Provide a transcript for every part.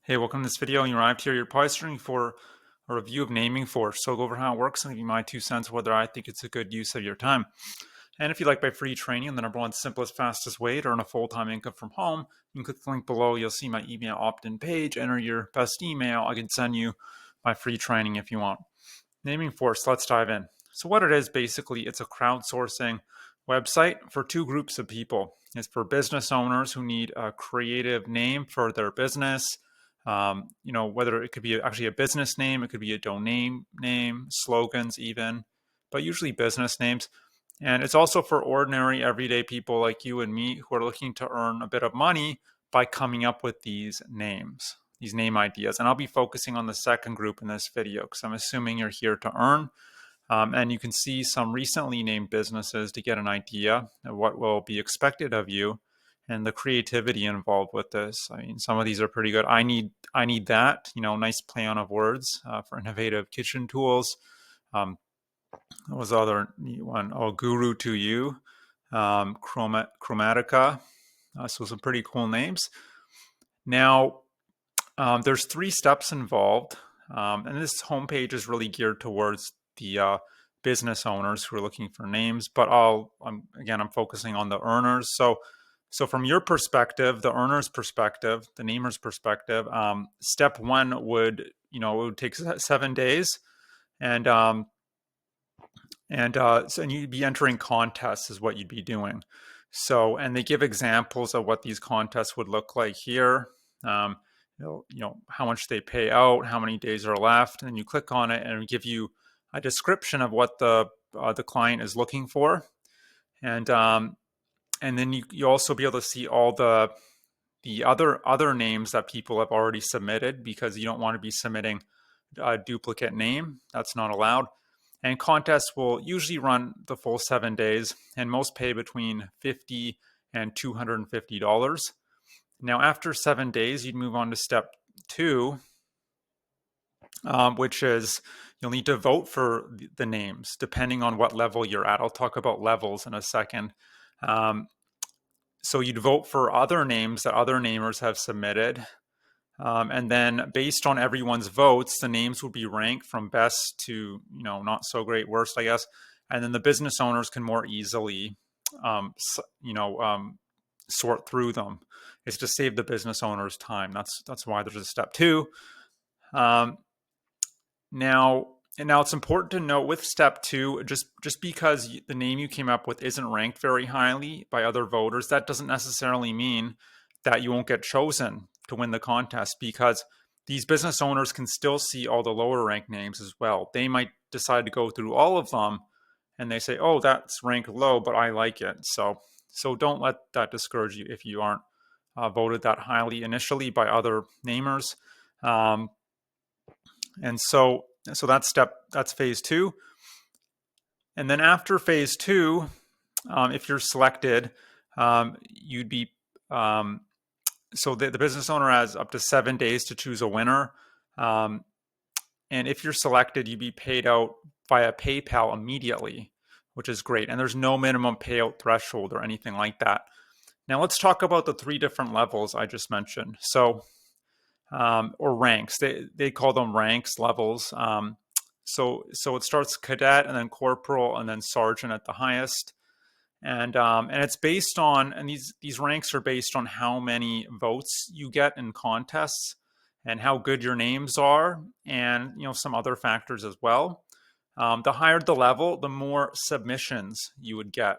Hey, welcome to this video. You arrived here. You're probably searching for a review of Naming Force. So I'll go over how it works and give you my 2 cents whether I think it's a good use of your time. And if you like my free training, the number one simplest, fastest way to earn a full-time income from home, you can click the link below. You'll see my email opt-in page. Enter your best email. I can send you my free training if you want. Naming Force, let's dive in. So what it is, basically, it's a crowdsourcing website for two groups of people. It's for business owners who need a creative name for their business. Whether it could be actually a business name, it could be a domain name, slogans even, but usually business names. And it's also for ordinary, everyday people like you and me who are looking to earn a bit of money by coming up with these names, these name ideas. And I'll be focusing on the second group in this video because I'm assuming you're here to earn. And you can see some recently named businesses to get an idea of what will be expected of you and the creativity involved with this. I mean, some of these are pretty good. I need that, nice play on of words for innovative kitchen tools. What was the other neat one? Oh, Guru to You, Chromatica. So some pretty cool names. Now, there's 3 steps involved, and this homepage is really geared towards the business owners who are looking for names. But I'm focusing on the earners. So from your perspective, the owner's perspective, the namer's perspective, step 1 would, it would take 7 days, and and you'd be entering contests is what you'd be doing. So, and they give examples of what these contests would look like here. Um, how much they pay out, how many days are left, and then you click on it and it'll give you a description of what the client is looking for, and then you also be able to see all the other names that people have already submitted, because you don't want to be submitting a duplicate name. That's not allowed. And contests will usually run the full 7 days, and most pay between $50 and $250. Now, after 7 days, you'd move on to step 2, which is you'll need to vote for the names depending on what level you're at. I'll talk about levels in a second. So you'd vote for other names that other namers have submitted. And then based on everyone's votes, the names would be ranked from best to, not so great, worst, I guess. And then the business owners can more easily, sort through them. It's to save the business owners time. That's why there's a step 2. Now it's important to note with step 2, just because the name you came up with isn't ranked very highly by other voters, that doesn't necessarily mean that you won't get chosen to win the contest, because these business owners can still see all the lower ranked names as well. They might decide to go through all of them and they say, oh, that's ranked low, but I like it. So don't let that discourage you if you aren't voted that highly initially by other namers. And so that's phase 2. And then after phase 2, if you're selected, you'd be so the business owner has up to 7 days to choose a winner. And if you're selected, you'd be paid out via PayPal immediately, which is great. And there's no minimum payout threshold or anything like that. Now let's talk about the 3 different levels I just mentioned. So, or ranks. They call them ranks, levels. So it starts cadet and then corporal and then sergeant at the highest. And it's based on, and these ranks are based on how many votes you get in contests and how good your names are, and some other factors as well. The higher the level, the more submissions you would get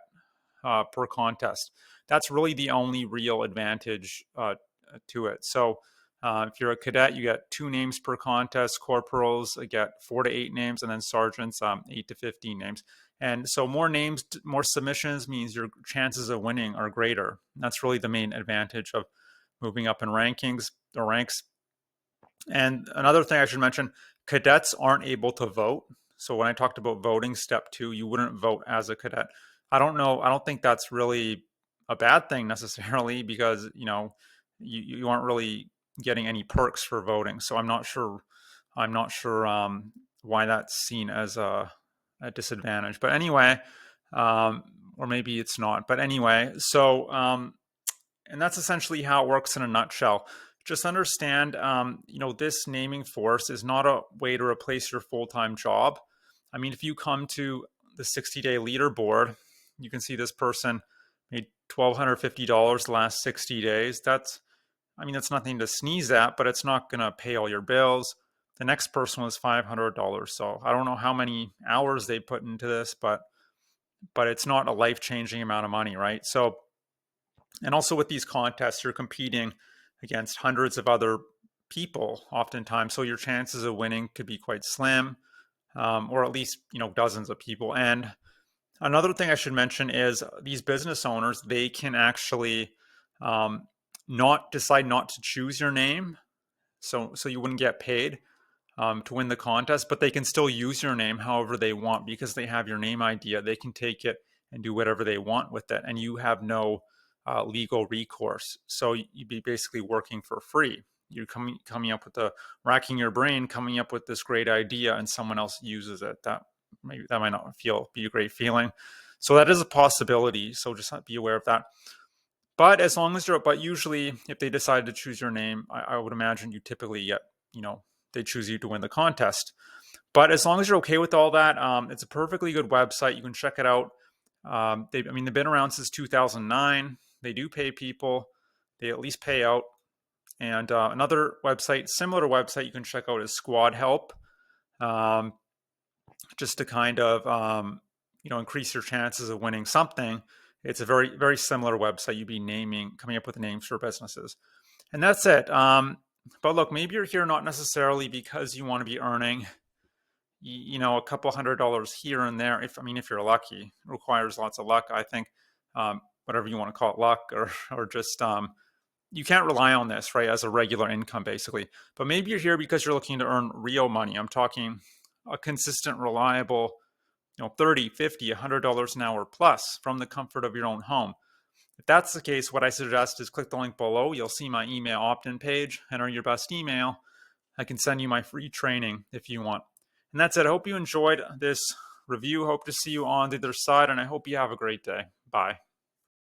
per contest. That's really the only real advantage to it. So if you're a cadet, you get 2 names per contest. Corporals get 4 to 8 names, and then sergeants 8 to 15 names. And so more names, more submissions means your chances of winning are greater. That's really the main advantage of moving up in rankings or ranks. And another thing I should mention, cadets aren't able to vote. So when I talked about voting step 2, you wouldn't vote as a cadet. I don't know. I don't think that's really a bad thing necessarily, because, you aren't really getting any perks for voting. So I'm not sure why that's seen as a disadvantage. But anyway, or maybe it's not. But anyway, so and that's essentially how it works in a nutshell. just understand, this naming force is not a way to replace your full-time job. I mean, if you come to the 60-day leaderboard, you can see this person made $1,250 the last 60 days. That's nothing to sneeze at, but it's not going to pay all your bills. The next person was $500. So I don't know how many hours they put into this, but it's not a life-changing amount of money, right? So, and also with these contests, you're competing against hundreds of other people oftentimes. So your chances of winning could be quite slim, or at least, dozens of people. And another thing I should mention is these business owners, they can actually not decide not to choose your name. So you wouldn't get paid to win the contest, but they can still use your name however they want because they have your name idea. They can take it and do whatever they want with it, and you have no legal recourse. So you'd be basically working for free. You're coming up with racking your brain, coming up with this great idea, and someone else uses it. That might not be a great feeling. So that is a possibility. So just be aware of that. But usually if they decide to choose your name, I would imagine you typically get, they choose you to win the contest. But as long as you're okay with all that, it's a perfectly good website. You can check it out. They've been around since 2009. They do pay people. They at least pay out. And another website, similar website you can check out is Squad Help, just to kind of, increase your chances of winning something. It's a very, very similar website. You'd be coming up with names for businesses. And that's it. But look, maybe you're here not necessarily because you want to be earning, a couple $100 here and there. If you're lucky, it requires lots of luck. I think, whatever you want to call it, luck or just, you can't rely on this, right, as a regular income, basically. But maybe you're here because you're looking to earn real money. I'm talking a consistent, reliable, $30, $50, $100 an hour plus from the comfort of your own home. If that's the case, what I suggest is click the link below. You'll see my email opt-in page. Enter your best email. I can send you my free training if you want. And that's it. I hope you enjoyed this review. Hope to see you on the other side, and I hope you have a great day. Bye.